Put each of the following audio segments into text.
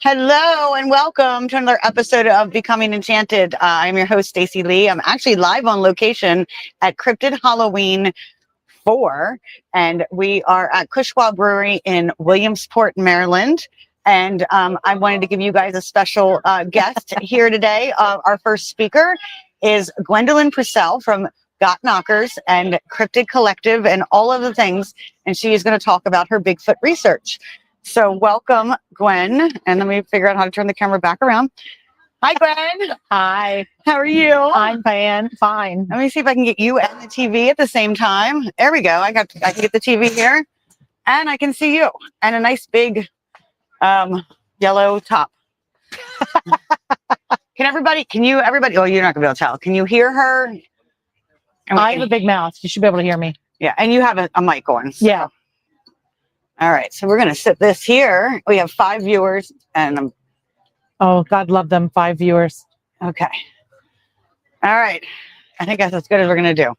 Hello and welcome to another episode of Becoming Enchanted. I'm your host, Stacey Lee. I'm actually live on location at Cryptid Halloween 4, and we are at Cushwa Brewery in Williamsport, Maryland. And I wanted to give you guys a special guest here today. Our first speaker is Gwendolyn Purcell from Got Knockers and Cryptid Collective and all of the things. And she is going to talk about her Bigfoot research. So welcome, Gwen. And let me figure out how to turn the camera back around. Hi, Gwen. Hi. How are you? I'm fine. Let me see if I can get you and the TV at the same time. There we go. I can get the TV here, and I can see you, and a nice big yellow top. Can you, everybody, oh, you're not gonna be able to tell. Can you hear her? I have a big mouth. You should be able to hear me. Yeah, and you have a mic on. So. Yeah. All right, so we're going to sit this here. We have 5 viewers, and oh, God love them, 5 viewers. Okay. All right. I think that's as good as we're going to do.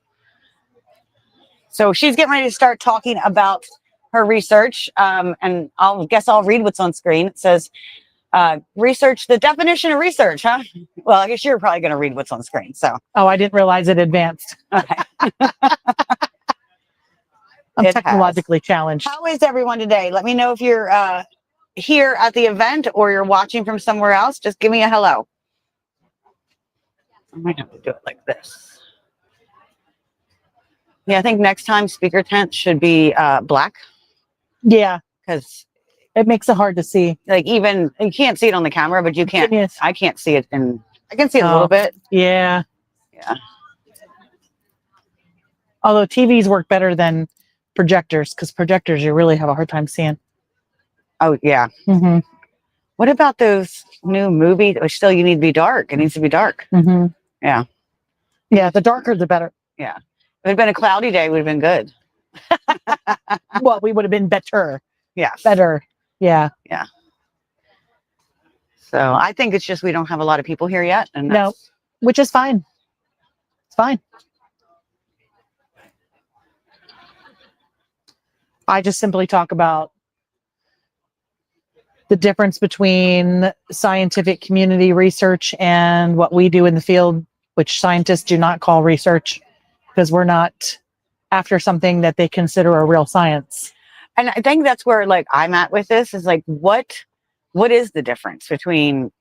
So she's getting ready to start talking about her research, and I'll read what's on screen. It says, research, the definition of research, huh? Well, I guess you're probably going to read what's on screen, so. Oh, I didn't realize it advanced. Okay. I'm technologically challenged. How is everyone today? Let me know if you're here at the event or you're watching from somewhere else. Just give me a hello. I might have to do it like this. Yeah, I think next time speaker tent should be black. Yeah, because it makes it hard to see. Like even you can't see it on the camera, but you can't. Yes. I can't see it, and I can see it a little bit. Yeah. Yeah. Although TVs work better than projectors, because projectors you really have a hard time seeing. Oh yeah. Mm-hmm. What about those new movies? Or still, you need to be dark. It needs to be dark. Mm-hmm. Yeah. Yeah, the darker the better. Yeah. If it had been a cloudy day, it would have been good. Well, we would have been better. Yeah. Better. Yeah. Yeah. So I think it's just we don't have a lot of people here yet. And no, which is fine. It's fine. I just simply talk about the difference between scientific community research and what we do in the field, which scientists do not call research because we're not after something that they consider a real science. And I think that's where like I'm at with this is like, what is the difference between,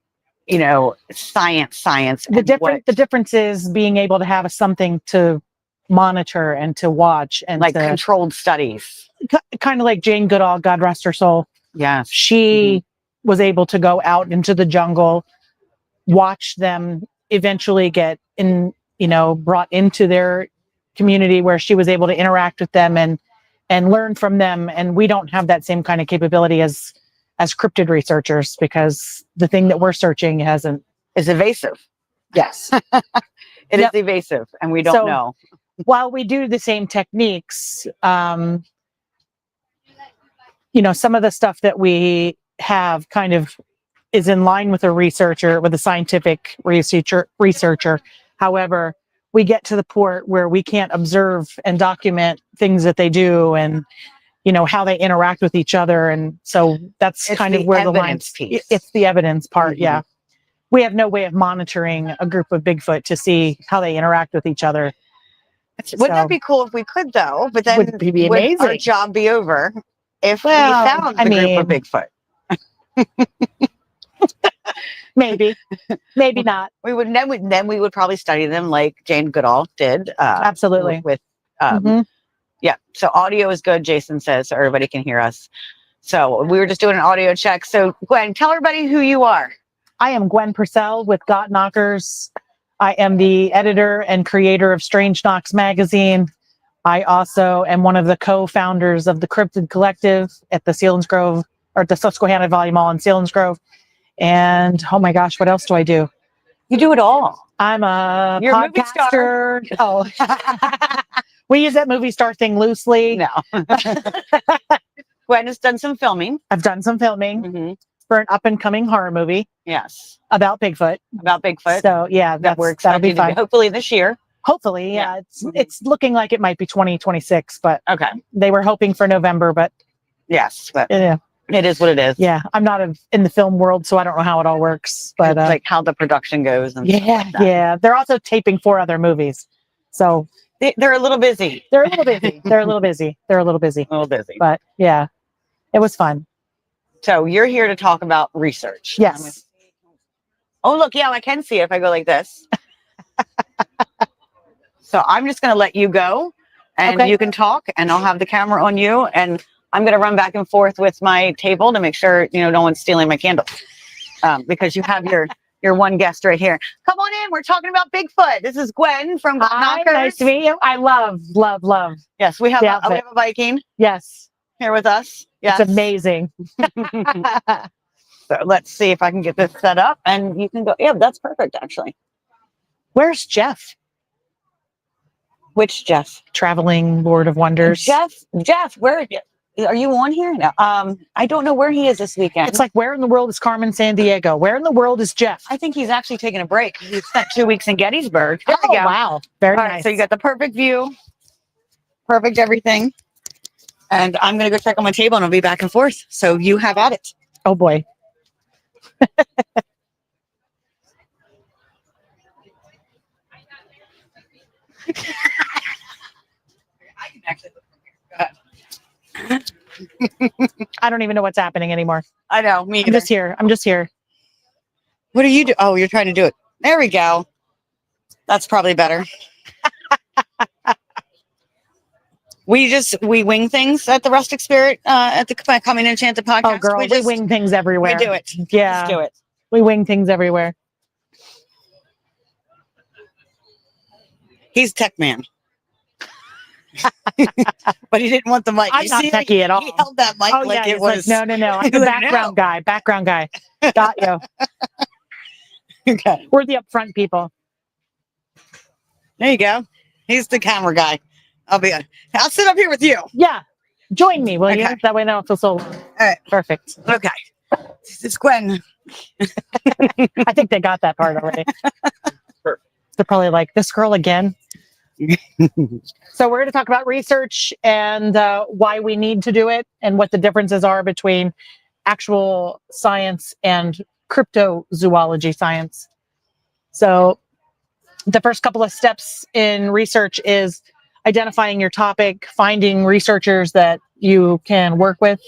science? The difference is being able to have something to monitor and to watch and like controlled studies. Kind of like Jane Goodall, God rest her soul. Yeah. She was able to go out into the jungle, watch them eventually get brought into their community where she was able to interact with them and learn from them. And we don't have that same kind of capability as cryptid researchers because the thing that we're searching is evasive. Yes. It is evasive and we don't know. While we do the same techniques, some of the stuff that we have kind of is in line with a scientific researcher. However, we get to the point where we can't observe and document things that they do and, how they interact with each other. And so that's kind of where the lines, it's the evidence part. Mm-hmm. Yeah. We have no way of monitoring a group of Bigfoot to see how they interact with each other. Wouldn't that be cool if we could though? But then would be amazing. Would our job be over if we found the group of Bigfoot? Maybe not. We would probably study them like Jane Goodall did. Absolutely. Yeah. So audio is good, Jason says, so everybody can hear us. So we were just doing an audio check. So Gwen, tell everybody who you are. I am Gwen Purcell with Got Knockers. I am the editor and creator of Strange Knocks magazine. I also am one of the co-founders of the Cryptid Collective at the Selinsgrove, or the Susquehanna Valley Mall in Selinsgrove. And oh my gosh, what else do I do? You do it all. I'm a You're podcaster. A movie star. Oh, we use that movie star thing loosely. No. Gwen has done some filming. I've done some filming for an up and coming horror movie. Yes. About Bigfoot. So yeah, that'll be fun. Hopefully this year. Hopefully, yeah. It's looking like it might be 2026, but okay. They were hoping for November, but yes, but yeah. It is what it is. Yeah, I'm not in the film world, so I don't know how it all works. But It's like how the production goes and stuff yeah, like that. yeah. They're also taping 4 other movies, so They're a little busy. they're a little busy. They're a little busy. They're a little busy. A little busy. But yeah, it was fun. So you're here to talk about research. Yes. Oh, look, yeah, I can see it if I go like this. So I'm just going to let you go and Okay. you can talk and I'll have the camera on you and I'm going to run back and forth with my table to make sure, no one's stealing my candles because you have your one guest right here. Come on in. We're talking about Bigfoot. This is Gwen from Hi, Knockers. nice to meet you. I love. Yes, we have the we outfit. have a Viking Yes, here with us. Yes. it's amazing. So let's see if I can get this set up and you can go. Yeah, that's perfect actually. Where's Jeff? Which Jeff? Traveling Lord of Wonders. Jeff, where are you on here? No, I don't know where he is this weekend. It's like, where in the world is Carmen Sandiego? Where in the world is Jeff? I think he's actually taking a break. He spent 2 weeks in Gettysburg. There we go. Wow. Very All nice. right, so you got the perfect view, perfect everything. And I'm going to go check on my table and I'll be back and forth. So you have at it. Oh boy. I can actually look from here. Go ahead. I don't even know what's happening anymore. I know, me I'm either. just here. What do you do? Oh, you're trying to do it. There we go. That's probably better. We wing things at the Rustic Spirit at the Coming Enchanted podcast. Oh girl, we wing things everywhere. We do it. Yeah. Just do it. We wing things everywhere. He's tech man. But he didn't want the mic. I'm You not see, techie at all. He held that mic Oh like yeah, it was. like, no. I'm the Like, background no. guy. Background guy. Got you. Okay. We're the upfront people. There you go. He's the camera guy. I'll sit up here with you. Yeah. Join me, will you? Okay. That way I don't feel so All right. perfect. Okay. This is Gwen. I think they got that part already. They're probably like, this girl again. So we're going to talk about research and why we need to do it and what the differences are between actual science and cryptozoology science. So the first couple of steps in research is identifying your topic, finding researchers that you can work with,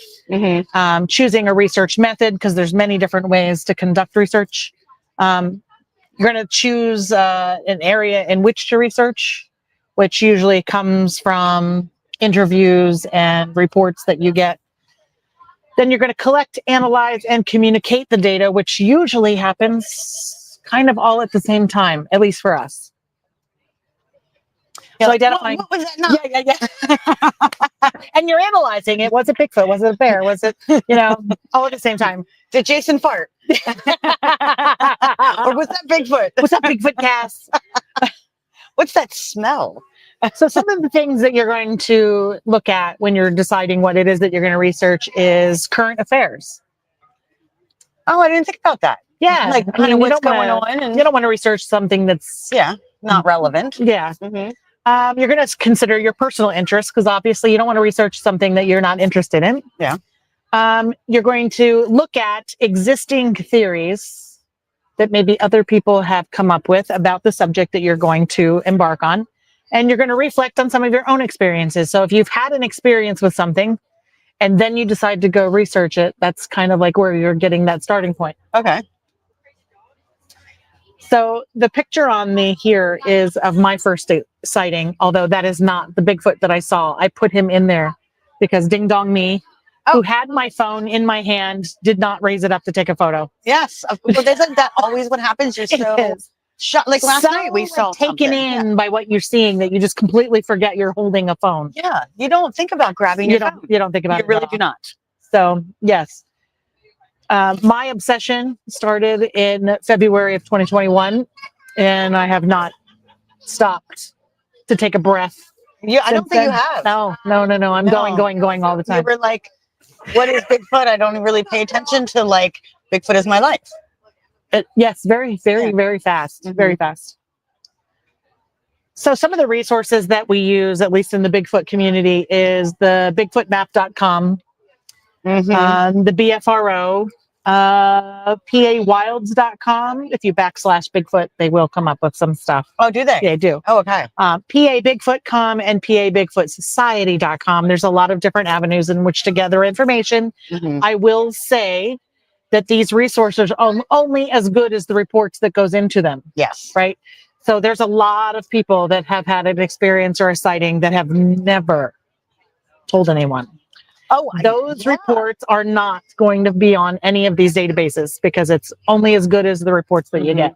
choosing a research method, because there's many different ways to conduct research. You're going to choose an area in which to research, which usually comes from interviews and reports that you get. Then you're going to collect, analyze, and communicate the data, which usually happens kind of all at the same time, at least for us. Yeah, So identifying. What was that? No. Yeah. And you're analyzing it. Was it Bigfoot? Was it a bear? Was it, all at the same time? Did Jason fart? Or was that Bigfoot? What's that Bigfoot gas? What's that smell? So some of the things that you're going to look at when you're deciding what it is that you're going to research is current affairs. Oh, I didn't think about that. Yeah. Like kind of what's going on. You And don't want to research something that's not relevant. Yeah. Mm-hmm. You're going to consider your personal interests, because obviously you don't want to research something that you're not interested in. Yeah. You're going to look at existing theories that maybe other people have come up with about the subject that you're going to embark on. And you're going to reflect on some of your own experiences. So if you've had an experience with something and then you decide to go research it, that's kind of like where you're getting that starting point. Okay. So the picture on me here is of my first sighting, although that is not the Bigfoot that I saw. I put him in there because ding dong me, who had my phone in my hand, did not raise it up to take a photo. Yes. But isn't that always what happens? You're so shot. Like last night we saw taken in by what you're seeing that you just completely forget you're holding a phone. Yeah. You don't think about grabbing your phone. You don't think about it. You really do not. So yes. My obsession started in February of 2021, and I have not stopped to take a breath. Yeah, I don't think you have. No. I'm going all the time. You were like, what is Bigfoot? I don't really pay attention to like Bigfoot is my life. Yes, very fast, very fast. So some of the resources that we use, at least in the Bigfoot community, is the bigfootmap.com. The BFRO, PAWilds.com. If you backslash Bigfoot, they will come up with some stuff. Oh, do they? Yeah, they do. Oh, okay. PA Bigfoot.com and PA Bigfoot Society.com. There's a lot of different avenues in which to gather information. I will say that these resources are only as good as the reports that goes into them. Yes. Right. So there's a lot of people that have had an experience or a sighting that have never told anyone. Oh, those reports are not going to be on any of these databases because it's only as good as the reports that you get.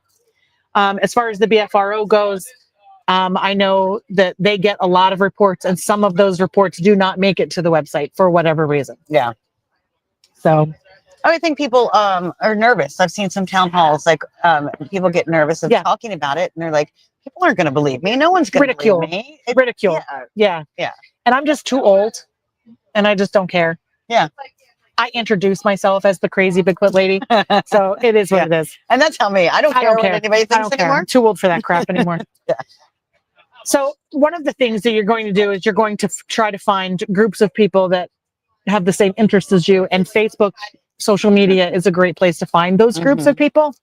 As far as the BFRO goes, I know that they get a lot of reports, and some of those reports do not make it to the website for whatever reason. Yeah. So I think people are nervous. I've seen some town halls, like people get nervous of talking about it, and they're like, people aren't going to believe me. No one's going to believe me. Ridicule. Yeah. And I'm just too old, and I just don't care. Yeah. I introduce myself as the crazy Bigfoot lady, so it is what it is. And that's how me. I don't care what anybody thinks anymore. I'm too old for that crap anymore. So one of the things that you're going to do is you're going to try to find groups of people that have the same interests as you, and Facebook, social media is a great place to find those groups of people,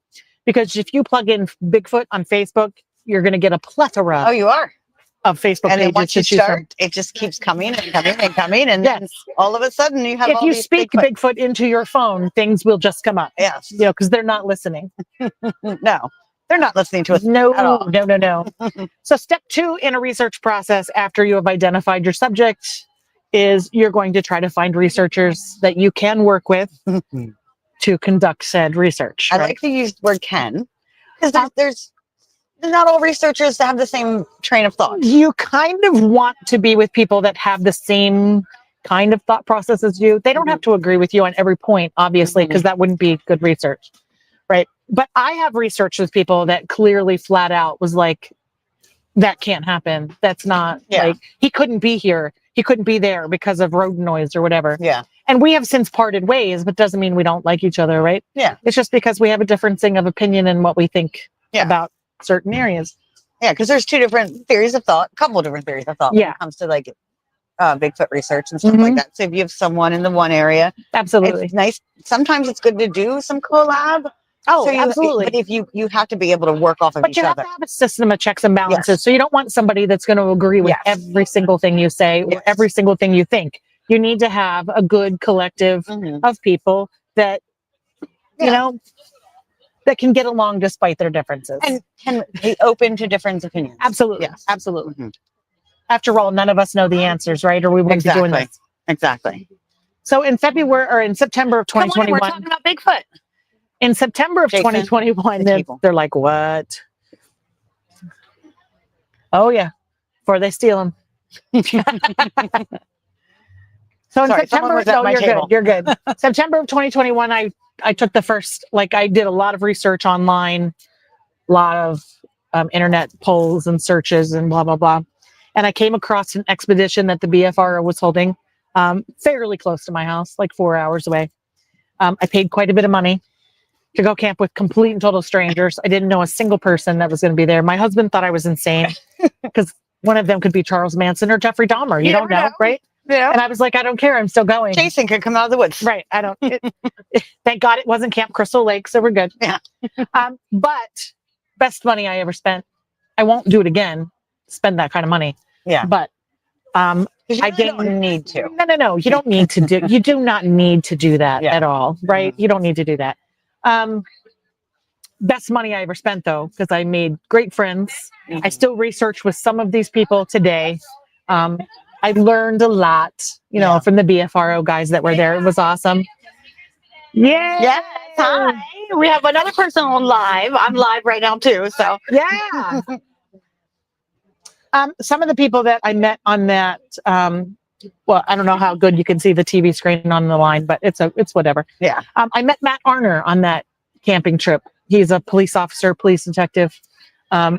because if you plug in Bigfoot on Facebook, you're going to get a plethora. Oh, you are. Of Facebook and pages. And once you start, it just keeps coming and coming and coming, and then all of a sudden you have. If you speak Bigfoot into your phone, things will just come up. Yes, you know, because they're not listening. No, they're not listening to us. No, at all. No. So step 2 in a research process after you have identified your subject is you're going to try to find researchers that you can work with to conduct said research. I like to use the word "can" because there's not all researchers have the same train of thought. You kind of want to be with people that have the same kind of thought process as you. They don't have to agree with you on every point, obviously, because that wouldn't be good research, right? But I have researched with people that clearly flat out was like, that can't happen. That's not like, he couldn't be here. He couldn't be there because of road noise or whatever. Yeah. And we have since parted ways, but doesn't mean we don't like each other, right? Yeah. It's just because we have a differencing of opinion in what we think about certain areas. Yeah, because there's 2 different theories of thought, a couple of different theories of thought when it comes to like Bigfoot research and stuff like that. So if you have someone in the one area, absolutely, it's nice. Sometimes it's good to do some collab. Oh, so absolutely. But if you have to be able to work off of each other. But you have to have a system of checks and balances. So you don't want somebody that's going to agree with every single thing you say or every single thing you think. You need to have a good collective of people that, you know, that can get along despite their differences. And can be open to different opinions. Absolutely. Yes. Absolutely. After all, none of us know the answers, right? Or we wouldn't be doing this. Exactly. So in September of 2021. We're talking about Bigfoot. In September of 2021, they're like, what? Oh, yeah. Before they steal them. So in September, you're good. September of 2021, I took the first, I did a lot of research online, a lot of internet polls and searches and blah, blah, blah. And I came across an expedition that the BFRO was holding fairly close to my house, like 4 hours away. I paid quite a bit of money to go camp with complete and total strangers. I didn't know a single person that was going to be there. My husband thought I was insane because one of them could be Charles Manson or Jeffrey Dahmer. You don't know, right? Yeah. And I was like, I don't care. I'm still going. Jason could come out of the woods. Right. I don't. Thank God it wasn't Camp Crystal Lake, so we're good. Yeah. But best money I ever spent. I won't do it again. Spend that kind of money. Yeah. But I don't need to. No. You don't need to do. You do not need to do that at all, right? You don't need to do that. Best money I ever spent, though, because I made great friends. I still research with some of these people today. I learned a lot, from the BFRO guys that were there. It was awesome. Yeah. Yes. Hi. We have another person on live. I'm live right now too. So yeah. Some of the people that I met on that, well, I don't know how good you can see the TV screen on the line, but it's whatever. Yeah. I met Matt Arner on that camping trip. He's a police officer, police detective.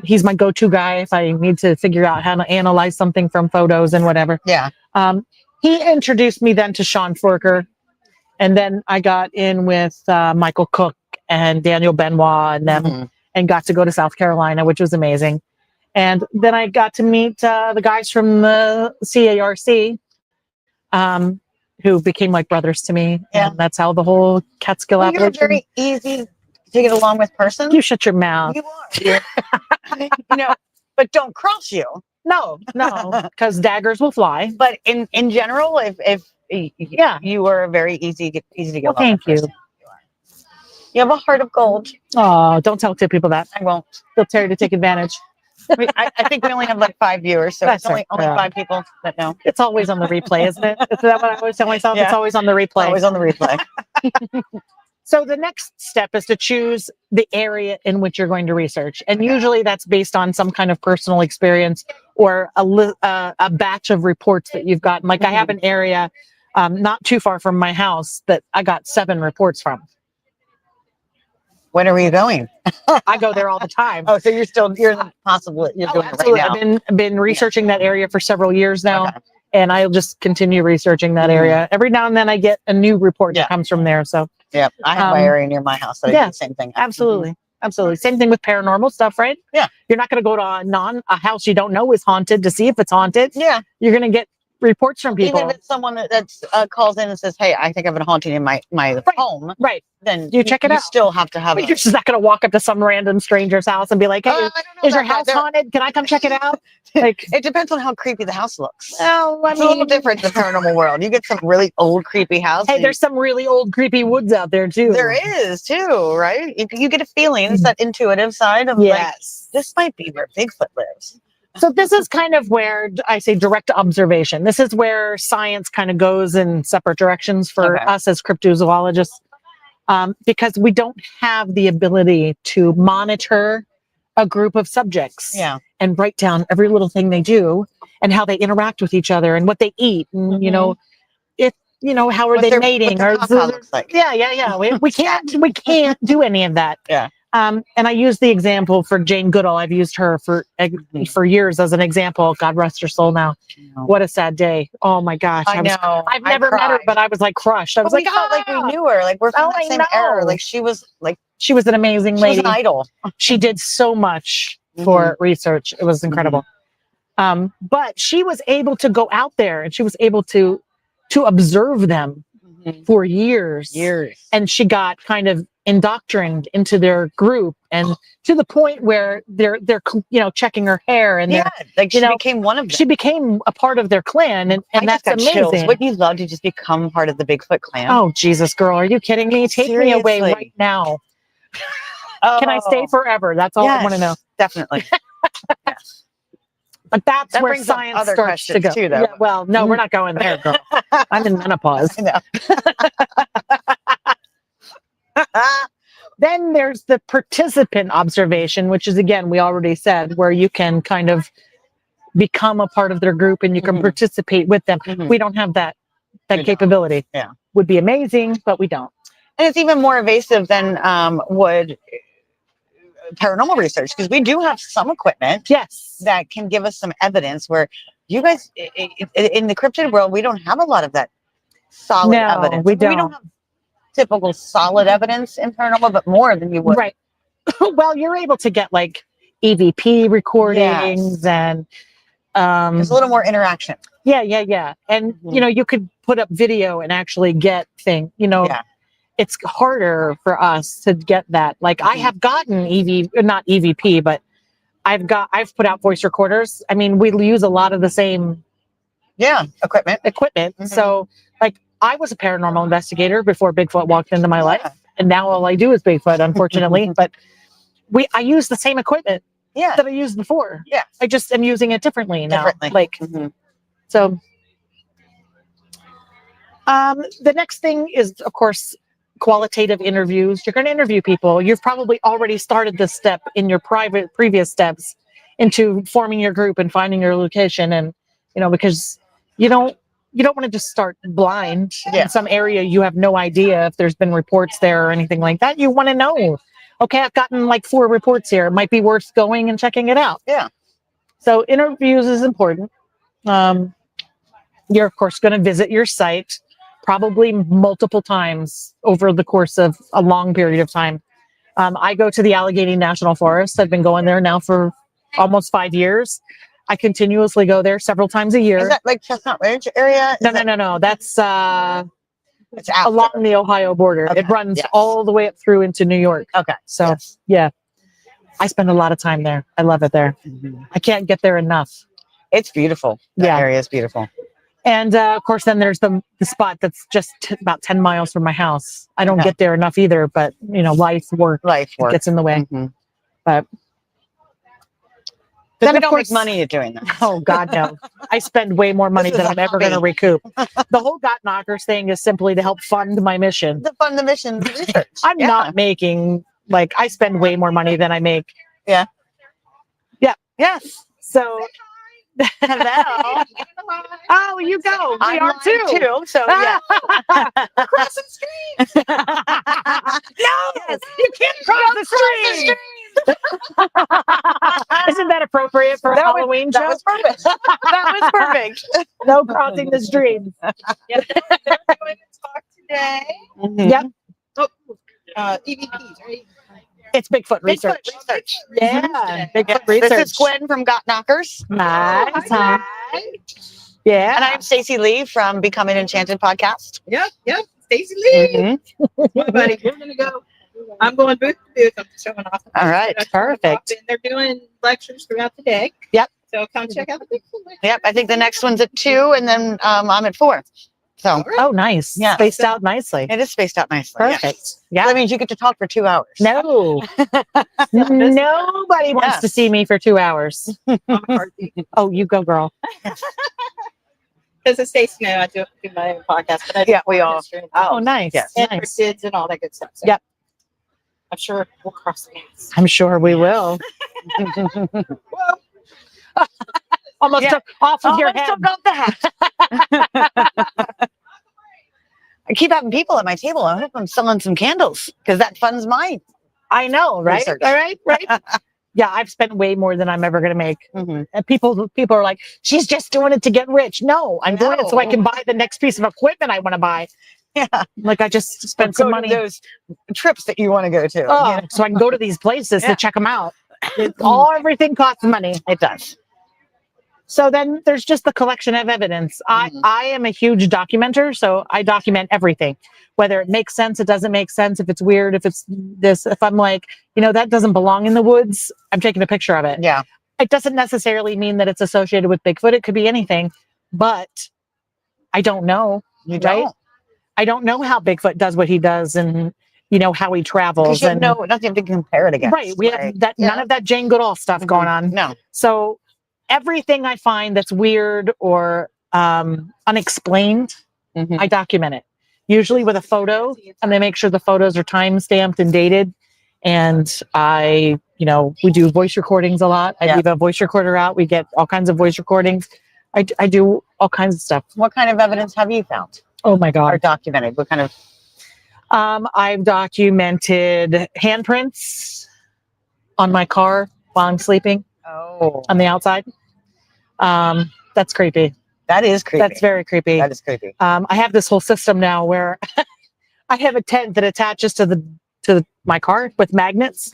He's my go-to guy if I need to figure out how to analyze something from photos and whatever. Yeah. He introduced me then to Sean Forker. And then I got in with Michael Cook and Daniel Benoit and them and got to go to South Carolina, which was amazing. And then I got to meet the guys from the CARC, who became like brothers to me. Yeah. And that's how the whole Catskill Well, you're a Appalachian. very easy to get along with person. You shut your mouth. You are. You know, but don't cross you. No, because daggers will fly. But in general, if Yeah. you are a very easy to get Well, along thank with you. person. You have a heart of gold. Oh, don't tell two people that. I won't. They'll tell you to take advantage. I think we only have like 5 viewers, so That's it's only right. 5 people that know. It's always on the replay, isn't it? Is that what I always tell myself? Yeah. It's always on the replay. Always on the replay. So the next step is to choose the area in which you're going to research. And usually that's based on some kind of personal experience or a batch of reports that you've gotten. Like I have an area not too far from my house that I got 7 reports from. When are you going? I go there all the time. Oh, so you're possible you're doing Absolutely. it right now. I've been researching that area for several years now. Okay. And I'll just continue researching that area. Every now and then I get a new report that comes from there. So yeah, I have my area near my house. So I do the same thing. Absolutely. Absolutely. Same thing with paranormal stuff, right? Yeah. You're not going to go to a house you don't know is haunted to see if it's haunted. Yeah. You're going to get reports from people. Even if it's someone that's calls in and says, "Hey, I think I have a haunting in my home." Right. Then you check it out. You still have to have. You're just not going to walk up to some random stranger's house and be like, "Hey, is your house haunted? Can I come check it out?" Like, it depends on how creepy the house looks. Well, it's a little different in the paranormal world. You get some really old, creepy house. Hey, there's some really old, creepy woods out there too. There is too, right? You get a feeling. It's that intuitive side of like, this might be where Bigfoot lives. So this is kind of where I say direct observation. This is where science kind of goes in separate directions for us as cryptozoologists, because we don't have the ability to monitor a group of subjects and write down every little thing they do and how they interact with each other and what they eat and how are they mating or looks like. we can't do any of that. And I use the example for Jane Goodall. I've used her for years as an example. God rest her soul now. What a sad day. Oh my gosh. I know. I've never met her, but I was like crushed. I was like, felt like we knew her. Like we're from the same era. Like she was an amazing lady. She was an idol. She did so much for research. It was incredible. But she was able to go out there and she was able to observe them for years. And she got kind of indoctrined into their group and to the point where they're checking her hair and she became one of them. She became a part of their clan and that's amazing. Chills. Wouldn't you love to just become part of the Bigfoot clan? Oh Jesus, girl, are you kidding me? Take me away right now. Can I stay forever? That's all I want to know. Definitely. But that's where science starts to go. Too, though. Yeah, well, no, we're not going there, girl. I'm in menopause. I know. Then there's the participant observation, which is, again, we already said, where you can kind of become a part of their group and you can participate with them. We don't have that capability. Yeah. Would be amazing, but we don't. And it's even more evasive than would paranormal research, because we do have some equipment that can give us some evidence where you guys in the cryptid world, we don't have a lot of that solid evidence. We don't have typical solid evidence in paranormal, but more than you would. Right. Well, you're able to get like EVP recordings and there's a little more interaction. Yeah. And you could put up video and actually get things, it's harder for us to get that. Like I have gotten not EVP, but I've put out voice recorders. I mean, we use a lot of the same equipment. So like I was a paranormal investigator before Bigfoot walked into my life, and now all I do is Bigfoot, unfortunately. But I use the same equipment that I used before. Yeah. I just am using it differently now. So the next thing is, of course, qualitative interviews. You're going to interview people. You've probably already started this step in your previous steps into forming your group and finding your location. And, because you don't want to just start blind in some area. You have no idea if there's been reports there or anything like that. You want to know, okay, I've gotten like 4 reports here. It might be worth going and checking it out. Yeah. So interviews is important. You're of course going to visit your site probably multiple times over the course of a long period of time. I go to the Allegheny National Forest. I've been going there now for almost 5 years. I continuously go there several times a year. Is that like Chestnut Ridge area? No. That's It's after. along the Ohio border. Okay, It runs yes. all the way up through into New York. Okay. So yes. yeah, I spend a lot of time there. I love it there. I can't get there enough. It's beautiful. That Yeah. area is beautiful. And of course, then there's the spot that's just about 10 miles from my house. I don't Okay. get there enough either, but life, work gets in the way. But then then, we of don't course, make money doing that. oh God, no. I spend way more money This is than a I'm ever going to hobby. recoup. The whole Got Knockers thing is simply to help fund my mission. To fund the mission research. I'm not making, I spend way more money than I make. Yeah. Yeah. Yes. So, Hello. oh, you go. We I'm are live too. So yeah. Cross the street. No, you can't cross the street. Isn't that appropriate for a Halloween show? That was perfect. That was perfect. No crossing the street. Yep. We're going to talk today. Yep. EVPs, right? It's Bigfoot research. Research. Yeah. Bigfoot Bigfoot research. This is Gwen from Got Knockers. Nice. Hi. Yeah. And I'm Stacey Lee from Becoming Enchanted podcast. Yep. Stacey Lee. My buddy. We're gonna go. I'm going booth to booth. I'm showing off. All right. Perfect. And they're doing lectures throughout the day. Yep. So come check out the Bigfoot lecture. Yep. I think the next one's at 2 and then I'm at 4. So All right. Oh, nice. Yeah. Spaced out nicely. it is spaced out nicely. Perfect. Yeah. Yeah. That means you get to talk for 2 hours. No. Nobody wants Yeah. to see me for 2 hours. Oh, you go, girl. Because as Stacey know, I do my own podcast, but I do Yeah, we all- history and Oh, nice. Yes. and Nice. cryptids and all that good stuff. So Yep. I'm sure we'll cross the paths. I'm sure we will. Almost Yeah. took off of your I head. still got that. I keep having people at my table. I hope I'm selling some candles because that funds my I know, right? research. All right, right. Yeah, I've spent way more than I'm ever going to make. Mhm. And people are like, she's just doing it to get rich. No, I'm doing it so I can buy the next piece of equipment I want to buy. Yeah. Like I just Or spent go some to money. those trips that you want to go to. Oh, you know? so I can go to these places Yeah. to check them out. Everything costs money. It does. So then there's just the collection of evidence. Mhm. I am a huge documenter, so I document everything, whether it makes sense, it doesn't make sense, if it's weird, if it's this, if I'm like, that doesn't belong in the woods, I'm taking a picture of it. Yeah. It doesn't necessarily mean that it's associated with Bigfoot. It could be anything, but I don't know. You Right? don't. I don't know how Bigfoot does what he does and, how he travels. Because you And have nothing to compare it against. right. We have Like, that, none of that Jane Goodall stuff going on. No. So everything I find that's weird or unexplained, Mhm. I document it, usually with a photo, and I make sure the photos are time stamped and dated. And we do voice recordings a lot. I Yeah. leave a voice recorder out. We get all kinds of voice recordings. I do all kinds of stuff. What kind of evidence have you found Oh my or God. documented? What kind of? I've documented handprints on my car while I'm sleeping Oh, on the outside. That's creepy. that is creepy. That's very creepy. That is creepy. I have this whole system now where I have a tent that attaches to my car with magnets,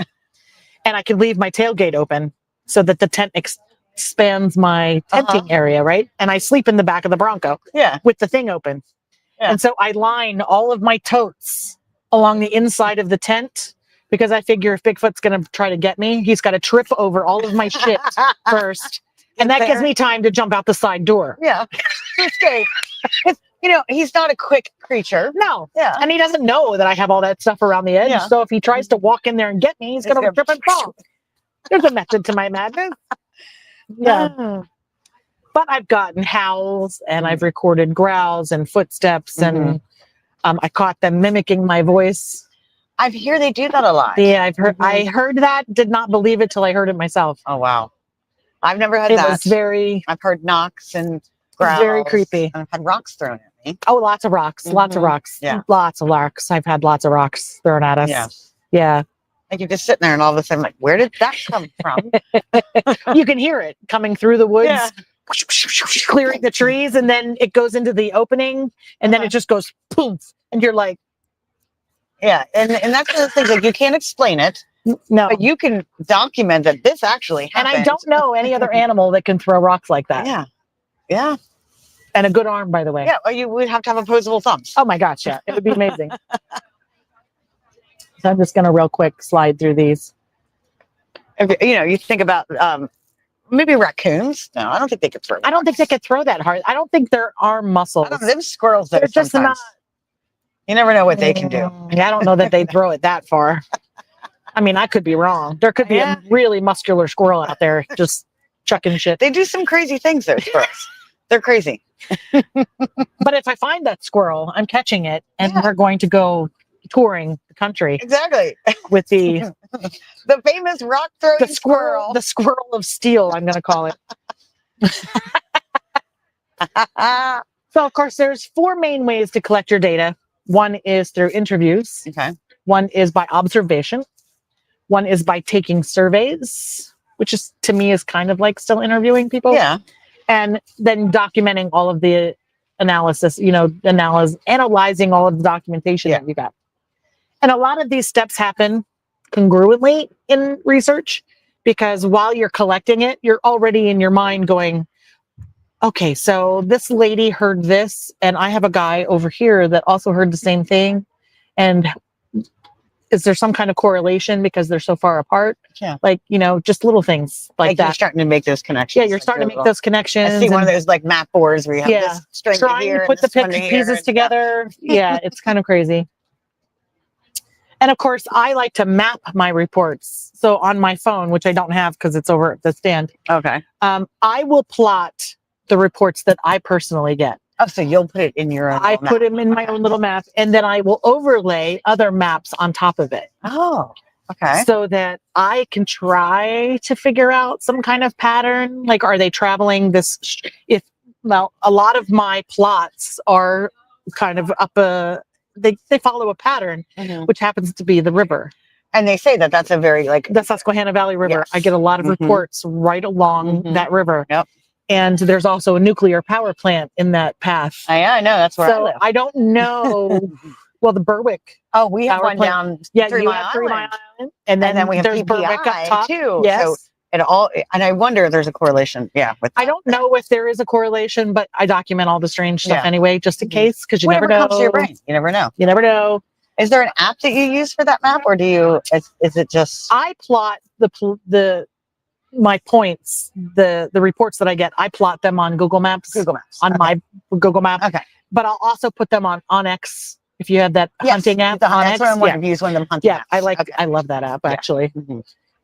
and I can leave my tailgate open so that the tent expands my tenting area, right? And I sleep in the back of the Bronco Yeah. with the thing open. Yeah. And so I line all of my totes along the inside of the tent because I figure if Bigfoot's going to try to get me, he's got to trip over all of my shit first. And that gives me time to jump out the side door. Yeah. It's great. He's not a quick creature. No. Yeah. And he doesn't know that I have all that stuff around the edge. Yeah. So if he tries to walk in there and get me, he's going to gonna- trip and fall. There's a method to my madness. Yeah. Oh. But I've gotten howls and I've recorded growls and footsteps and I caught them mimicking my voice. I hear they do that a lot. Yeah, I've heard. I heard that. Did not believe it till I heard it myself. Oh, wow. I've never had It that. was very, I've heard knocks and growls. very creepy. And I've had rocks thrown at me. Oh, lots of rocks. Lots of Mhm. rocks. Yeah. Lots of rocks. I've had lots of rocks thrown at us. Yeah. Yeah. Like you're just sitting there and all of a sudden, like, where did that come from? You can hear it coming through the woods. Yeah. Clearing the trees, and then it goes into the opening, and then it just goes poof, and you're like, Yeah. And that's one of the things, like, you can't explain it. No. But you can document that this actually And happened. I don't know any other animal that can throw rocks like that. Yeah. Yeah. And a good arm, by the way. Yeah. Or you would have to have opposable thumbs. Oh my gosh, yeah. It would be amazing. So I'm just going to real quick slide through these. If, you think about maybe raccoons. No, I don't think they could throw. I don't think they could throw that hard. I don't think their arm muscles. I don't know, them squirrels, though, They're just sometimes. not. You never know what they can do. I don't know that they throw it that far. I mean, I could be wrong. There could be a really muscular squirrel out there just chucking shit. They do some crazy things, though, squirrels. They're crazy. But if I find that squirrel, I'm catching it, and we're going to go touring the country. Exactly. With the famous rock throwing squirrel. The squirrel of steel, I'm going to call it. So, of course, there's 4 main ways to collect your data. One is through interviews. Okay. One is by observation. One is by taking surveys, which is, to me, is kind of like still interviewing people. Yeah. And then documenting all of the analysis, analyzing all of the documentation that you got. And a lot of these steps happen congruently in research, because while you're collecting it, you're already in your mind going, okay, so this lady heard this, and I have a guy over here that also heard the same thing. And is there some kind of correlation because they're so far apart? Yeah. Like, just little things like that. You're starting to make those connections. Yeah, you're starting to make those connections. I see one of those like map boards where you have this string trying here to put the pieces together. Yeah, it's kind of crazy. And of course, I like to map my reports. So on my phone, which I don't have because it's over at the stand. Okay. I will plot the reports that I personally get. Oh, so you'll put it in your own I put them in my own little map, and then I will overlay other maps on top of it. Oh, okay. So that I can try to figure out some kind of pattern. Like, are they traveling this? A lot of my plots are kind of they follow a pattern, which happens to be the river. And they say that that's a very the Susquehanna Valley River. Yes. I get a lot of reports right along that river. Yep. And there's also a nuclear power plant in that path. Yeah, I know. That's where I live. I don't know. Well, the Berwick. Oh, we have power one plant. down. Yeah, 3 you Mile have 3 Mile Island. Island. And then we have there's PPI Berwick up top too. Yes. So and I wonder if there's a correlation. Yeah. I don't know if there is a correlation, but I document all the strange stuff anyway, just in case, because you Whatever never know. comes to your brain. You never know. You never know. Is there an app that you use for that map, or is it just? I plot my points, the reports that I get. I plot them on Google Maps. On my Google Map. Okay. But I'll also put them on Onyx. If you have that hunting app, That's what I want to use when I'm hunting. Yeah, apps. I love that app actually. Mm-hmm.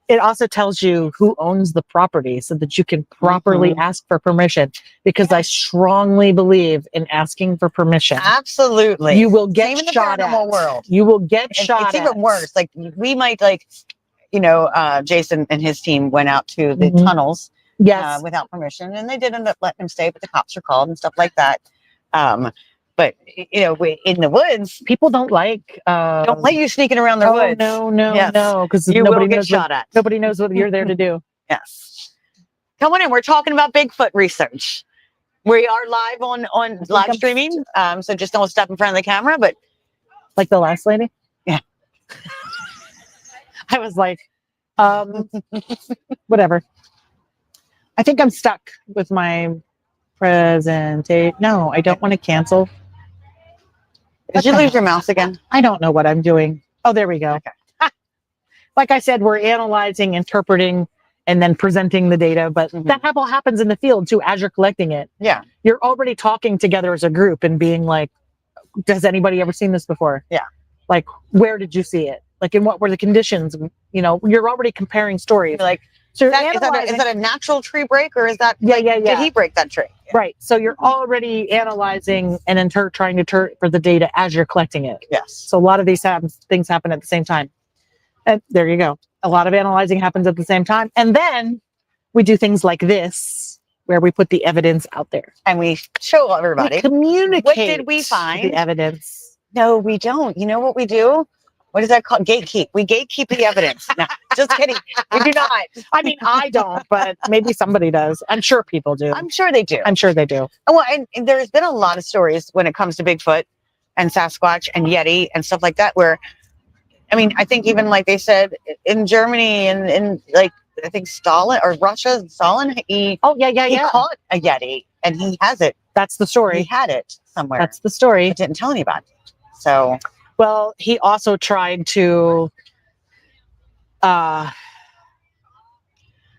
It also tells you who owns the property so that you can properly ask for permission, because I strongly believe in asking for permission. Absolutely. You will get Same in shot the paranormal at. world. You will get shot It's at. even worse. Like we might Jason and his team went out to the tunnels without permission, and they did end up letting him stay, but the cops were called and stuff like that. But in the woods, people don't like you sneaking around the woods. No, because you nobody will get knows shot at. Nobody knows what you're there to do. Yes. Come on in. We're talking about Bigfoot research. We are live on live streaming. So just don't step in front of the camera, but like the last lady. Yeah. I was like, whatever. I think I'm stuck with my presentation. No, I don't want to cancel. Did you lose your mouse again? I don't know what I'm doing. Oh, there we go. Okay. Like I said, we're analyzing, interpreting, and then presenting the data. But that all happens in the field too, as you're collecting it. Yeah. You're already talking together as a group and being like, has anybody ever seen this before? Yeah. Like, where did you see it? Like, and what were the conditions? You're already comparing stories. Like, so is that a natural tree break, or is that did he break that tree? Yeah. Right. So you're already analyzing and trying to interpret the data as you're collecting it. Yes. So a lot of these things happen at the same time. And there you go. A lot of analyzing happens at the same time. And then we do things like this, where we put the evidence out there. And we show everybody. We communicate. What did we find? The evidence. No, we don't. You know what we do? What is that called? Gatekeep. We gatekeep the evidence. No, just kidding. We do not. I mean, I don't, but maybe somebody does. I'm sure people do. I'm sure they do. Well, and there's been a lot of stories when it comes to Bigfoot and Sasquatch and Yeti and stuff like that, where I mean, I think even like they said in Germany and in like I think Stalin or Russia, Stalin, he he caught a Yeti and he has it. That's the He story. had it somewhere. That's the story. But didn't tell anybody. So well, he also tried to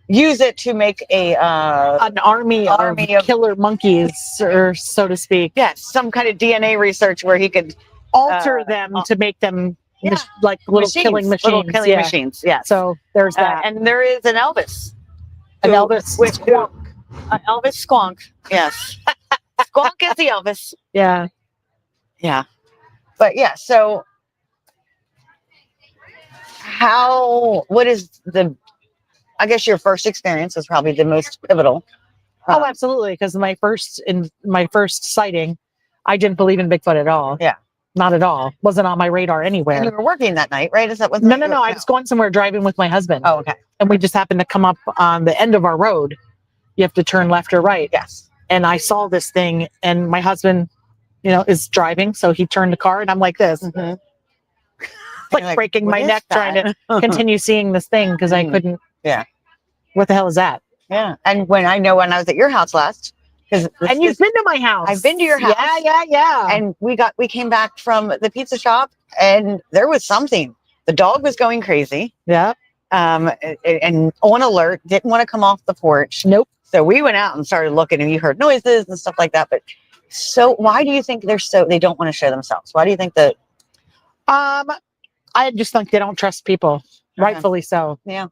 use it to make an army of killer monkeys, or so to speak. Yes, some kind of DNA research where he could alter them to make them like little killing machines. Little killing machines, yeah. So there's that. And there is an Elvis. An Elvis Squonk. Elvis Squonk, yes. Squonk is the Elvis. Yeah. Yeah. But yeah, so what is I guess your first experience was probably the most pivotal. Oh, absolutely. Because my first sighting, I didn't believe in Bigfoot at all. Yeah. Not at all. Wasn't on my radar anywhere. And you were working that night, right? Is that what? No. I was going somewhere driving with my husband. Oh, okay. And we just happened to come up on the end of our road. You have to turn left or right. Yes. And I saw this thing, and my husband, is driving, so he turned the car, and I'm like this, like breaking my neck trying to continue seeing this thing because I couldn't. Yeah. What the hell is that? Yeah. And when I was at your house last. And you've been to my house. I've been to your house. Yeah. And we came back from the pizza shop and there was something. The dog was going crazy. Yeah. And on alert, didn't want to come off the porch. Nope. So we went out and started looking and you heard noises and stuff like that. But so why do you think they don't want to show themselves? Why do you think that? I just think they don't trust people. Rightfully so. Yeah.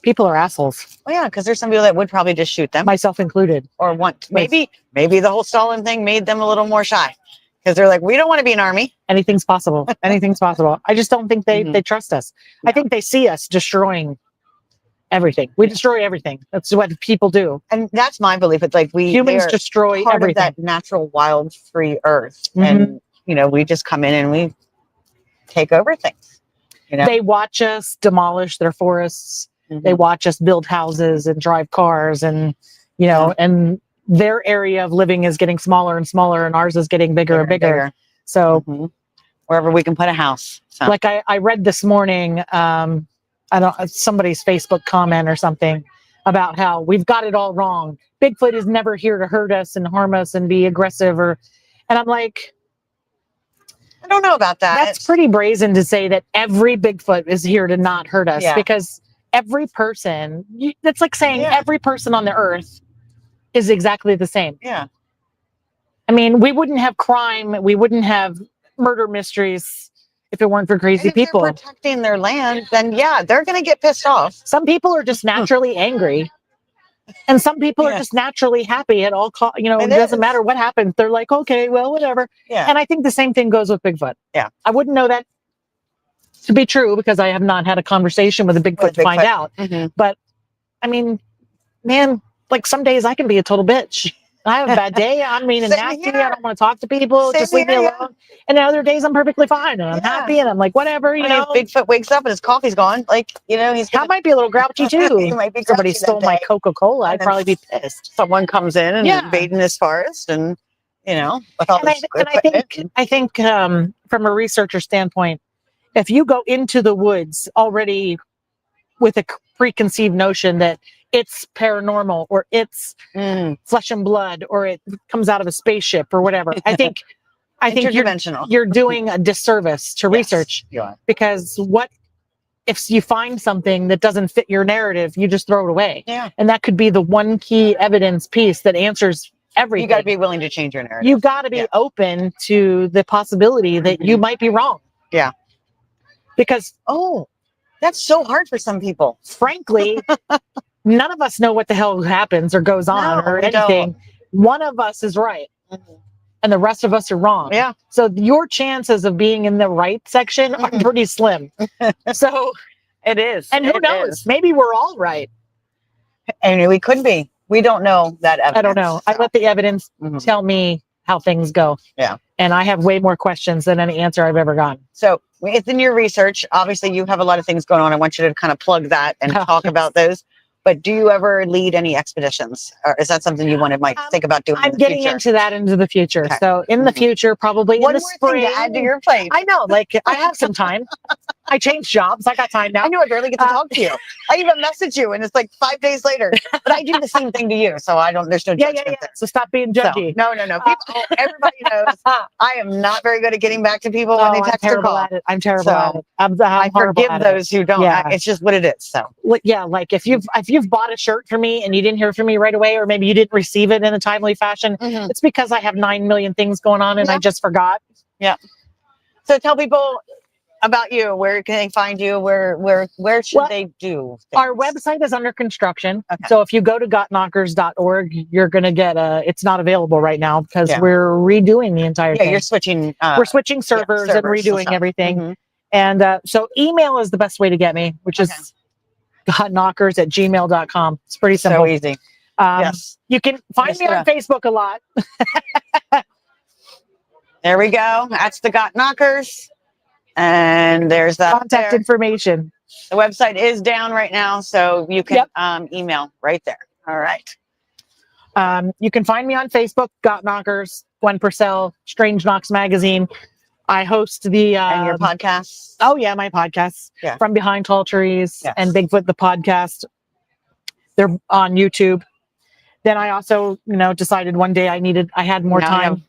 People are assholes. Well, yeah, because there's some people that would probably just shoot them. Myself included. Or maybe the whole Stalin thing made them a little more shy. Because they're like, we don't want to be an army. Anything's possible. Anything's possible. I just don't think they trust us. Yeah. I think they see us destroying everything. We destroy everything. That's what people do. And that's my belief. It's like humans destroy part everything. Of that natural, wild, free earth. And, we just come in and we take over things. They watch us demolish their forests. They watch us build houses and drive cars and, and their area of living is getting smaller and smaller and ours is getting bigger and bigger. So wherever we can put a house. So. Like I read this morning, somebody's Facebook comment or something about how we've got it all wrong. Bigfoot is never here to hurt us and harm us and be aggressive and I'm like, I don't know about that. That's pretty brazen to say that every Bigfoot is here to not hurt us because every person, that's like saying every person on the earth is exactly the same. Yeah. I mean, we wouldn't have crime. We wouldn't have murder mysteries if it weren't for crazy people. They're protecting their land, then they're going to get pissed off. Some people are just naturally angry. And some people are just naturally happy at all costs. It doesn't matter what happens. They're like, okay, well, whatever. Yeah. And I think the same thing goes with Bigfoot. Yeah. I wouldn't know that to be true because I have not had a conversation with a Bigfoot to find out. But I mean, man, like some days I can be a total bitch. I have a bad day. I'm mean and nasty. I don't want to talk to people. Just leave me alone. And then other days I'm perfectly fine and I'm happy and I'm like, whatever, If Bigfoot wakes up and his coffee's gone, I might be a little grouchy too. He might be somebody stole my Coca-Cola. I'd probably be pissed. Someone comes in and invading his forest and with all this equipment. I think from a researcher standpoint, if you go into the woods already with a preconceived notion that it's paranormal or it's flesh and blood or it comes out of a spaceship or whatever, I think you're doing a disservice to research because what if you find something that doesn't fit your narrative, you just throw it away. Yeah. And that could be the one key evidence piece that answers everything. You got to be willing to change your narrative. You got to be open to the possibility that you might be wrong. Yeah. Because, that's so hard for some people. Frankly, none of us know what the hell happens or goes on or anything. One of us is right. And the rest of us are wrong. Yeah. So your chances of being in the right section are pretty slim. So it is. And who knows? Maybe we're all right. And we could be. We don't know that evidence. I don't know. So. I let the evidence tell me how things go. Yeah. And I have way more questions than any answer I've ever gotten. So it's in your research. Obviously, you have a lot of things going on. I want you to kind of plug that and talk about those. But do you ever lead any expeditions? Or is that something you might think about doing I'm getting into that into the future. Okay. So in the future, probably in the spring. Thing to add to your plate. I know, I have some time. I changed jobs. I got time now. I know I barely get to talk to you. I even message you and it's like 5 days later. But I do the same thing to you. So there's no judgment there. So stop being So, judgy. no. People, everybody knows I am not very good at getting back to people when they text or call. I'm terrible at it. I'm I forgive those who don't. Yeah. It's just what it is. So yeah, like if you've bought a shirt for me and you didn't hear from me right away, or maybe you didn't receive it in a timely fashion, it's because I have 9 million things going on and I just forgot. Yeah. So tell people about you. Where can they find you? Where should they do things? Our website is under construction. Okay. So if you go to gotknockers.org, you're going to get it's not available right now because we're redoing the entire thing. You're switching. We're switching servers and redoing everything. And so email is the best way to get me, which is gotknockers@gmail.com. It's pretty simple. So easy. Yes. You can find me on Facebook a lot. There we go. That's the Got Knockers. And there's that contact information. The website is down right now, so you can email right there. All right. You can find me on Facebook, Got Knockers, Gwen Purcell, Strange Knocks Magazine. I host the and your podcasts. Oh yeah, my podcasts. Yeah. From Behind Tall Trees and Bigfoot the podcast. They're on YouTube. Then I also, decided one day I had more time.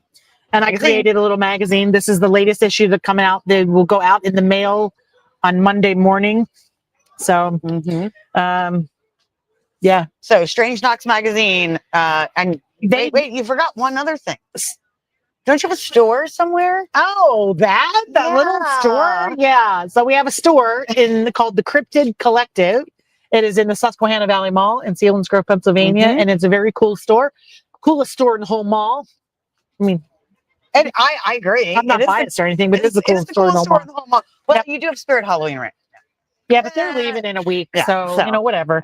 And I created a little magazine. This is the latest issue that come out. They will go out in the mail on Monday morning. So, yeah. So Strange Knocks Magazine. And wait, you forgot one other thing. Don't you have a store somewhere? Oh, that little store? Yeah. So we have a store called the Cryptid Collective. It is in the Susquehanna Valley Mall in Sealands Grove, Pennsylvania. And it's a very cool store. Coolest store in the whole mall. I mean, and I agree. I'm not biased or anything, but it's the coolest store in the whole mall. Well, you do have Spirit Halloween, right? Yeah, but they're leaving in a week, so whatever.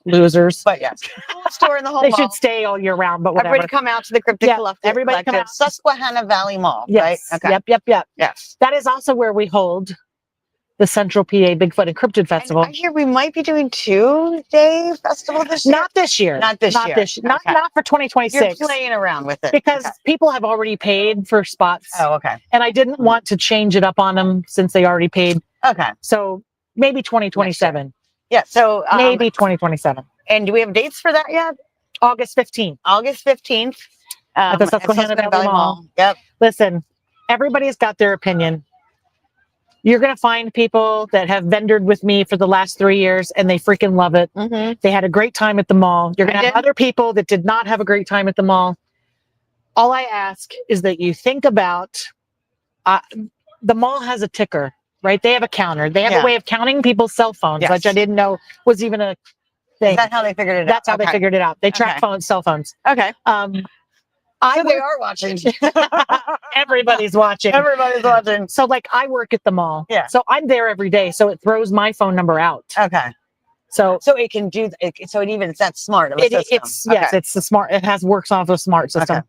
Losers. But yes, coolest store in the whole mall. They should stay all year round, but whatever. Everybody come out to the Cryptid Collective. Everybody come out. Susquehanna Valley Mall, right? Okay. Yep. Yes. That is also where we hold the Central PA Bigfoot and Cryptid Festival. And I hear we might be doing 2-day festival this year. Not this year. Not for 2026. You're playing around with it. Because people have already paid for spots. Oh, okay. And I didn't want to change it up on them since they already paid. Okay. So maybe 2027. Yeah. So maybe 2027. And do we have dates for that yet? August 15th. August 15th. At the Susquehanna Valley Mall. Yep. Listen, everybody's got their opinion. You're going to find people that have vendored with me for the last 3 years and they freaking love it. They had a great time at the mall. You're going to have other people that did not have a great time at the mall. All I ask is that you think about the mall has a ticker, right? They have a counter. They have a way of counting people's cell phones, which I didn't know was even a thing. Is that how they figured it out? That's how they figured it out. They track cell phones. Okay. So they are watching. Everybody's watching. Everybody's watching. So I work at the mall. Yeah. So I'm there every day. So it throws my phone number out. Okay. So it can do. So it's that smart. It's the smart. It works off a smart system. Okay.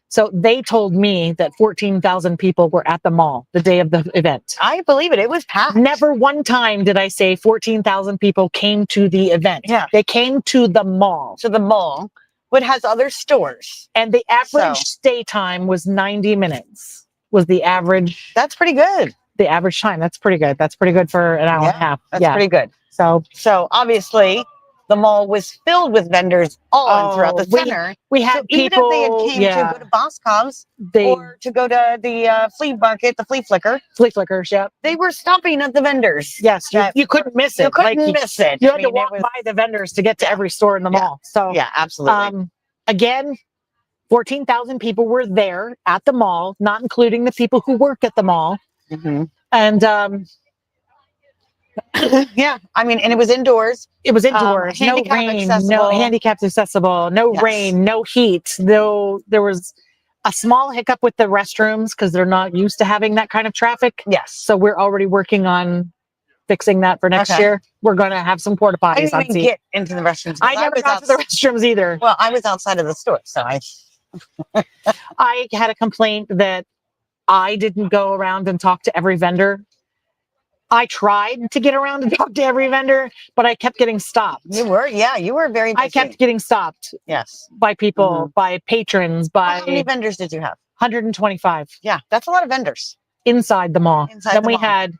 So they told me that 14,000 people were at the mall the day of the event. I believe it. It was packed. Never one time did I say 14,000 people came to the event. Yeah. They came to the mall. To the mall. But has other stores. And the average stay time was 90 minutes. Was the average. That's pretty good. The average time. That's pretty good. That's pretty good for an hour and a half. That's pretty good. So obviously the mall was filled with vendors all throughout the center. We had people. Even if they had came to go to Boscov's or to go to the flea market, the flea flickers, they were stopping at the vendors. Yes, you couldn't miss it. You couldn't miss it. You had to walk by the vendors to get to every store in the mall. So yeah, absolutely. Again, 14,000 people were there at the mall, not including the people who work at the mall. And yeah, I mean, and it was indoors. It was indoors. No rain, no handicapped accessible, no rain, no heat. Though there was a small hiccup with the restrooms because they're not used to having that kind of traffic. Yes. So we're already working on fixing that for next year. We're going to have some porta potties. I didn't even get into the restrooms. I never got to the restrooms either. Well, I was outside of the store, so I had a complaint that I didn't go around and talk to every vendor. I tried to get around and talk to every vendor, but I kept getting stopped. You were very busy. I kept getting stopped. Yes. By people, by patrons, by... How many vendors did you have? 125. Yeah, that's a lot of vendors. Inside the mall. Then we had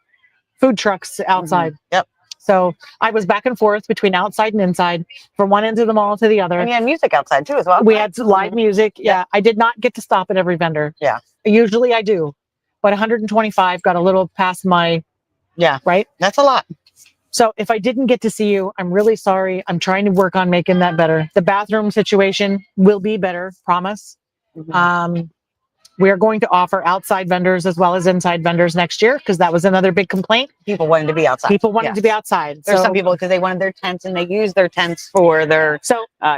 food trucks outside. Yep. So I was back and forth between outside and inside, from one end of the mall to the other. And you had music outside too, as well. We had live music. Yeah. I did not get to stop at every vendor. Yeah. Usually I do, but 125 got a little past my, right? That's a lot. So if I didn't get to see you, I'm really sorry. I'm trying to work on making that better. The bathroom situation will be better, promise. We are going to offer outside vendors as well as inside vendors next year, because that was another big complaint. People wanted to be outside. People wanted to be outside. There's So- some people because they wanted their tents and they use their tents for their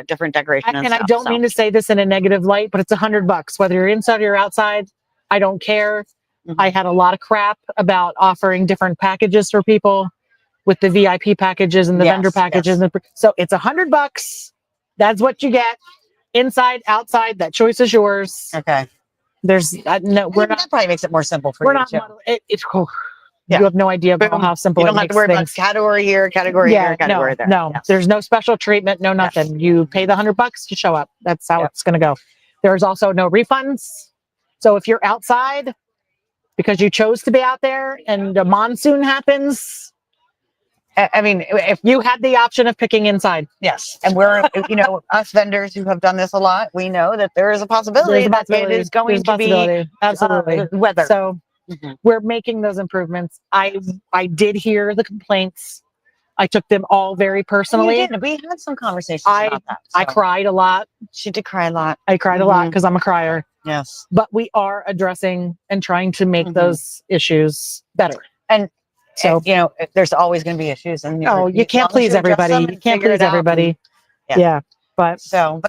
different decoration and I stuff, don't mean to say this in a negative light, but it's $100 whether you're inside or you're outside. I don't care. I had a lot of crap about offering different packages for people with the VIP packages and the vendor packages. So it's $100. That's what you get. Inside, outside, that choice is yours. Okay. There's no, we're not. That probably makes it more simple for We're you not. too. It's cool. You have no idea about how simple You it don't have makes to worry about things. category here, category here, category there. No, there's no special treatment, no nothing. You pay the $100 to show up. That's how it's going to go. There's also no refunds. So if you're outside because you chose to be out there and a monsoon happens, I mean, if you had the option of picking inside. Yes. And we're, us vendors who have done this a lot, we know that there is a possibility that it is going to be absolutely weather. So we're making those improvements. I did hear the complaints. I took them all very personally. We had some conversations about that. I cried a lot. She did cry a lot. I cried a lot because I'm a crier. Yes. But we are addressing and trying to make those issues better. And so, there's always going to be issues. And you can't please everybody. You can't please everybody. But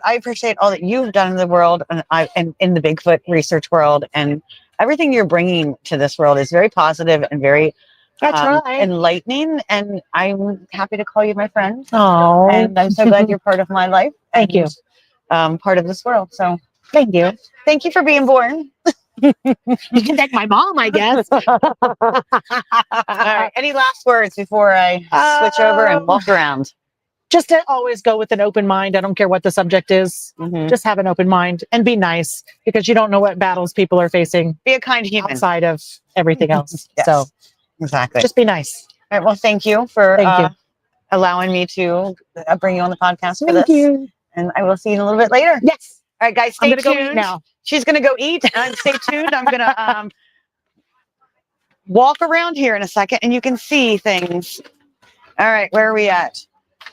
I appreciate all that you've done in the world and in the Bigfoot research world, and everything you're bringing to this world is very positive and very enlightening. And I'm happy to call you my friend. Oh, and I'm so glad you're part of my life. Thank you. Part of this world. So thank you. Thank you for being born. You can thank my mom, I guess. All right. Any last words before I switch over and walk around? Just to always go with an open mind. I don't care what the subject is. Just have an open mind and be nice, because you don't know what battles people are facing. Be a kind human outside of everything else. Yes, so exactly. Just be nice. All right. Well, thank you for allowing me to bring you on the podcast for this. Thank you. And I will see you in a little bit later. Yes. All right, guys, stay tuned. Go eat now. She's going to go eat. Stay tuned. I'm going to walk around here in a second, and you can see things. All right, where are we at?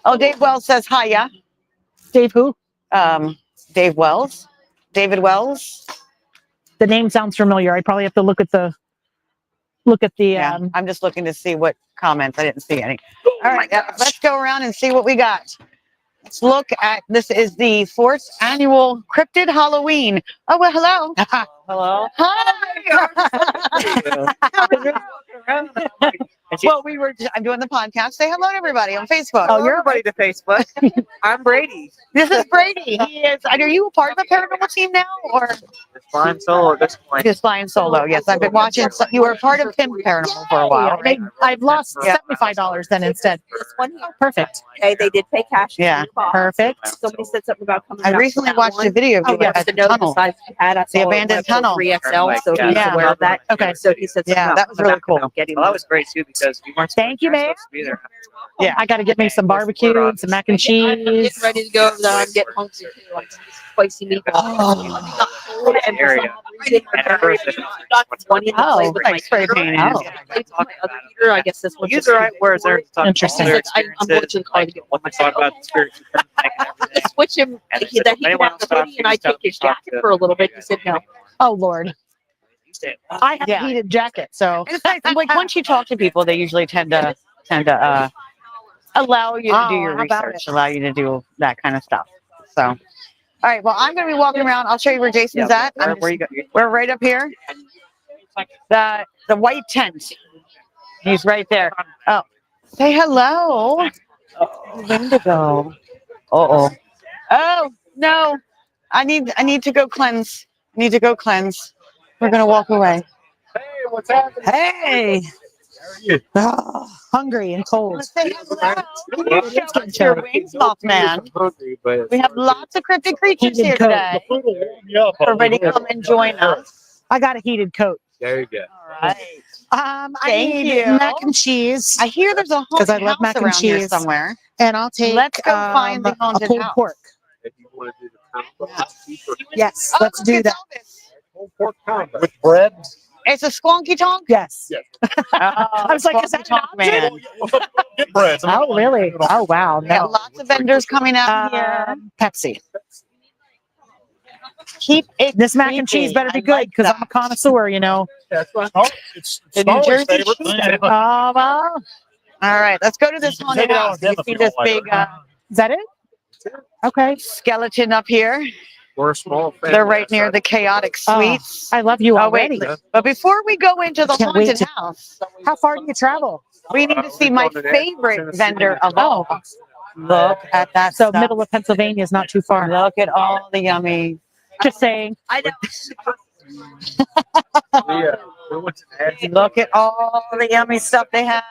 Oh, Dave Wells says hi, yeah? Dave who? Dave Wells. David Wells. The name sounds familiar. I probably have to look at the I'm just looking to see what comments. I didn't see any. All right, let's go around and see what we got. Let's look at, this is the 4th annual Cryptid Halloween. Oh, well, hello. Hello. Hi. Well, I'm doing the podcast. Say hello to everybody on Facebook. Oh, you're everybody to Facebook. I'm Brady. This is Brady. He is. Are you a part of the paranormal team now, or just flying solo at this point? Just flying solo. Yes, I've been watching. You were a part of Tim Paranormal for a while. I've lost $75 then instead. Perfect. Okay, they did pay cash. Yeah, perfect. Somebody said something about coming. I recently watched a video of you at the tunnel, the abandoned tunnel. 3XL, so he's aware of that. Okay, so he said, that was really cool. Well, that was great too, because we weren't. Thank you, man. supposed to be there. Yeah, I got to get me some barbecue, some mac and cheese. I'm getting ready to go. I'm getting hungry too. Like spicy meatballs. And for some reason, got one in the plate with my spray painting. my other heater. I guess this one. Use the right words there. Interesting. I'm going to call to get one Let's talk about the spirits. switch him that he can have the hoodie and I take his jacket for a little bit. He said no. Oh Lord. I have a heated jacket, so It's nice. Like once you talk to people, they usually tend to allow you to do your research, allow you to do that kind of stuff. So, all right. Well, I'm going to be walking around. I'll show you where Jason's at. Where you go? We're right up here. The white tent. He's right there. Oh, say hello. Indigo. Oh no! I need to go cleanse. We're gonna walk away. Hey, what's happening? hey, How are you? hungry and cold. Say hello. Can you show us your wings, Mothman? I'm hungry, but We have lots of cryptid creatures here today. the food will warm you up. Everybody come and join us. I got a heated coat. There you go. All right. I Thank need you. mac and cheese, I hear there's a 'Cause I haunted love house mac and around here cheese. somewhere. and I'll take Let's go find the a haunted pulled house. pork. If you want to do the combo, cheaper. Yes, Oh, let's look, do it's that. Elvis. Pulled pork combo. With bread? It's a squonky tonk. Yes. Yes. I was like, is that an option? man? Get bread. Oh, really? Oh, wow. We got No. lots of vendors coming out here. Pepsi. Keep it. This mac and cheese creepy. better be I good like because I'm a that. connoisseur, you know. That's right. Oh, it's The New Starley's Jersey favorite cheese. thing. Oh, well. All right, let's go to this You haunted take it out house. of them You if see you this don't like big it. Is that it? Okay. skeleton up here. We're a small family. They're right near the chaotic Oh, suites. I love you Oh, wait. already. But before we go into the Can't wait haunted to- house, How far do you travel? we need to see my favorite vendor of all. Oh, Look at that so stuff. middle of Pennsylvania is not too far. Look at all the yummy. Just saying. I know. Yeah. We went to the Look at all the yummy stuff they have.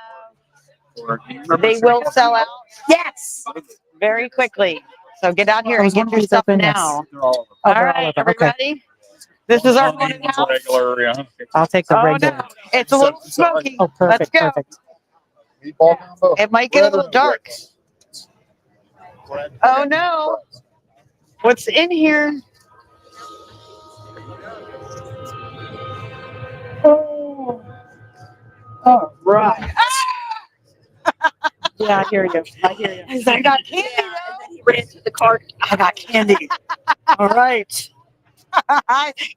They will sell out Yes. very quickly. So get out here Oh, and is one get of your these stuff open? Yes. now. Oh, All they're all right, over. Okay. everybody. This is our haunted house. I'll take the Oh regular. no, it's a little smoky. Oh, Let's perfect. go. Perfect. It might get a little dark. Oh no. What's in here? Oh. All right. Yeah, I hear you. I hear you. I got candy. Yeah, and then he ran to the cart. I got candy. All right.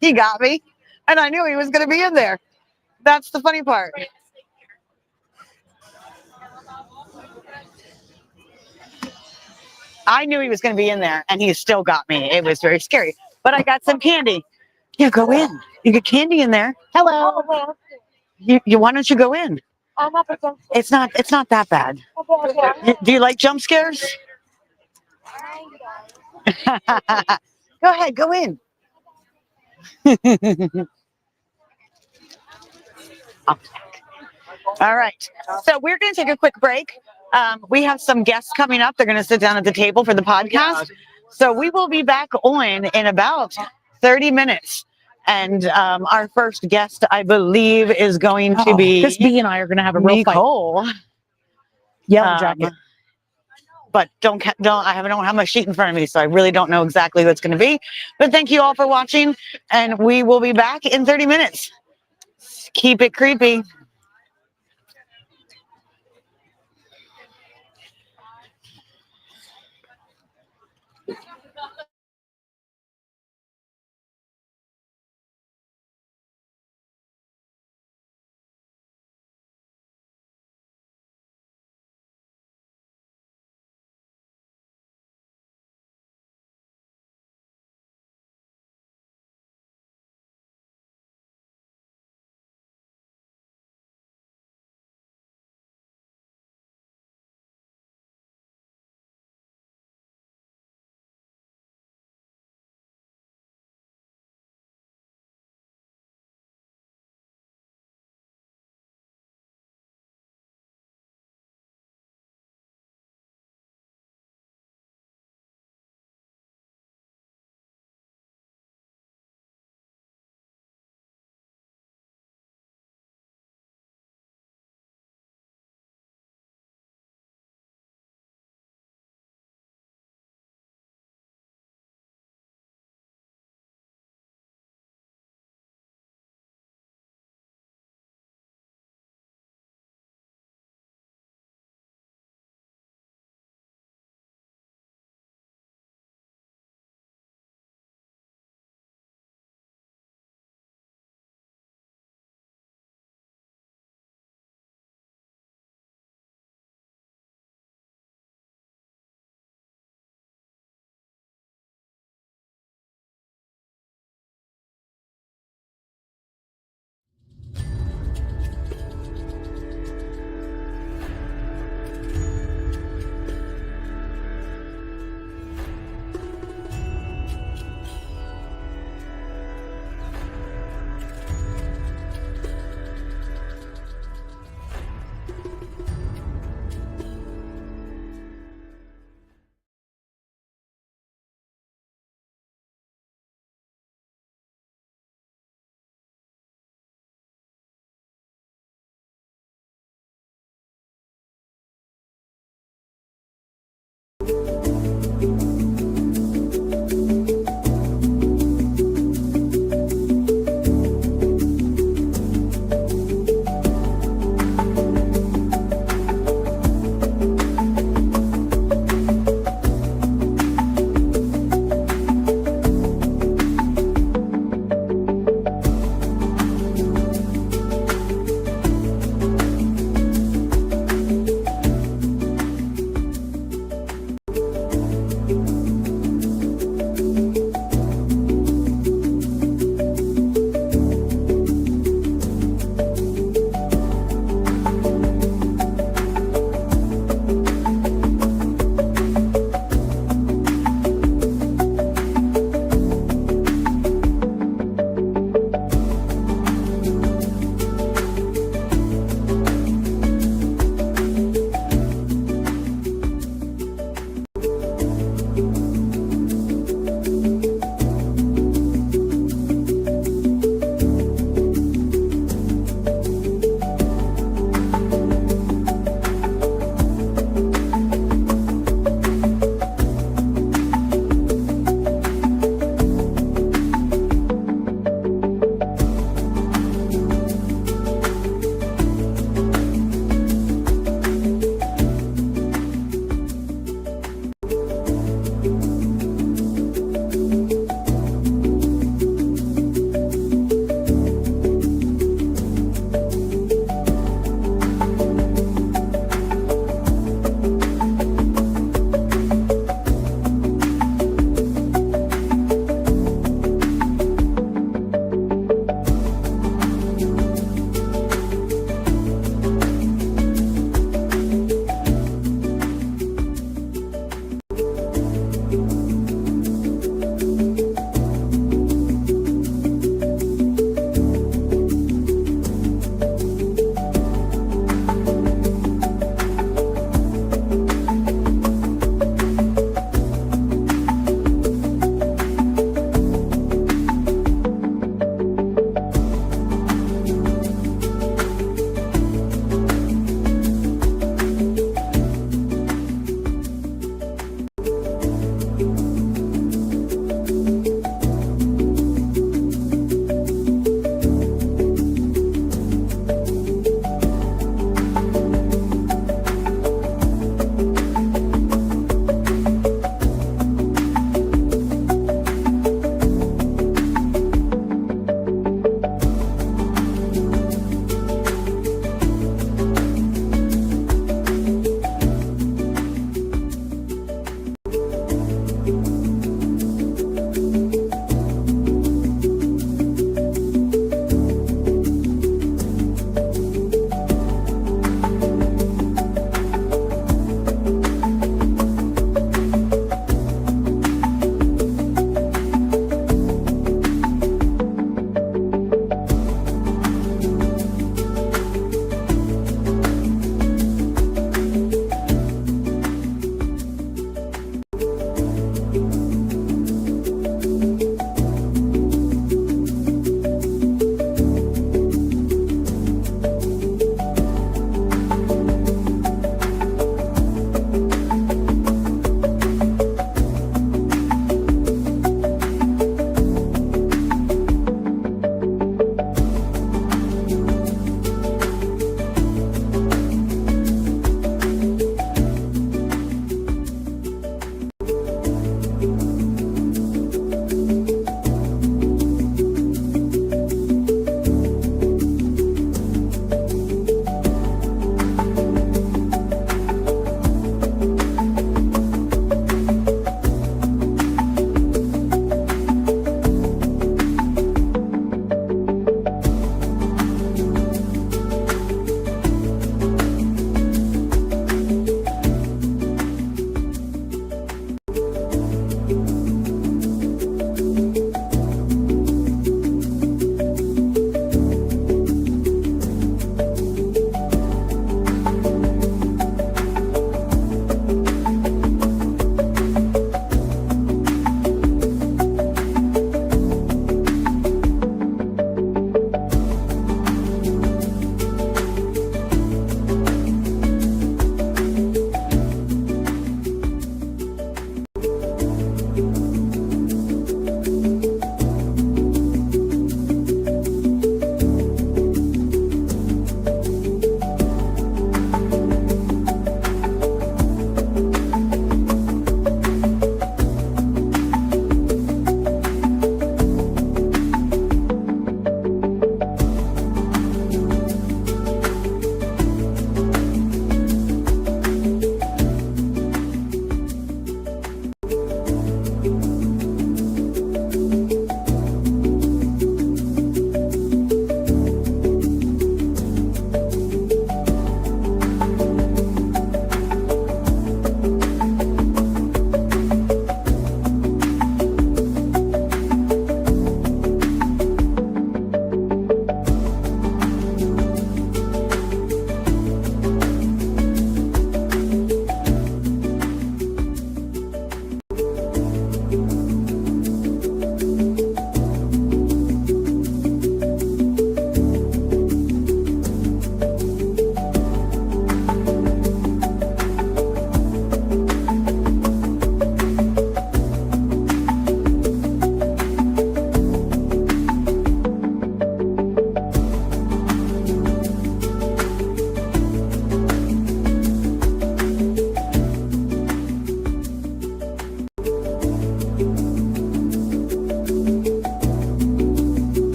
He got me. And I knew he was going to be in there. That's the funny part. I knew he was going to be in there and he still got me. It was very scary. But I got some candy. Yeah, go in. You get candy in there. Hello. Why don't you go in? It's not that bad. Do you like jump scares? Go ahead, go in. All right. So we're going to take a quick break. We have some guests coming up. They're going to sit down at the table for the podcast. So we will be back on in about 30 minutes. And our first guest, I believe, is going to be This bee and I are going to have a real fight. Nicole. Yellow jacket. But don't have my sheet in front of me, so I really don't know exactly who it's going to be. But thank you all for watching, and we will be back in 30 minutes. Keep it creepy.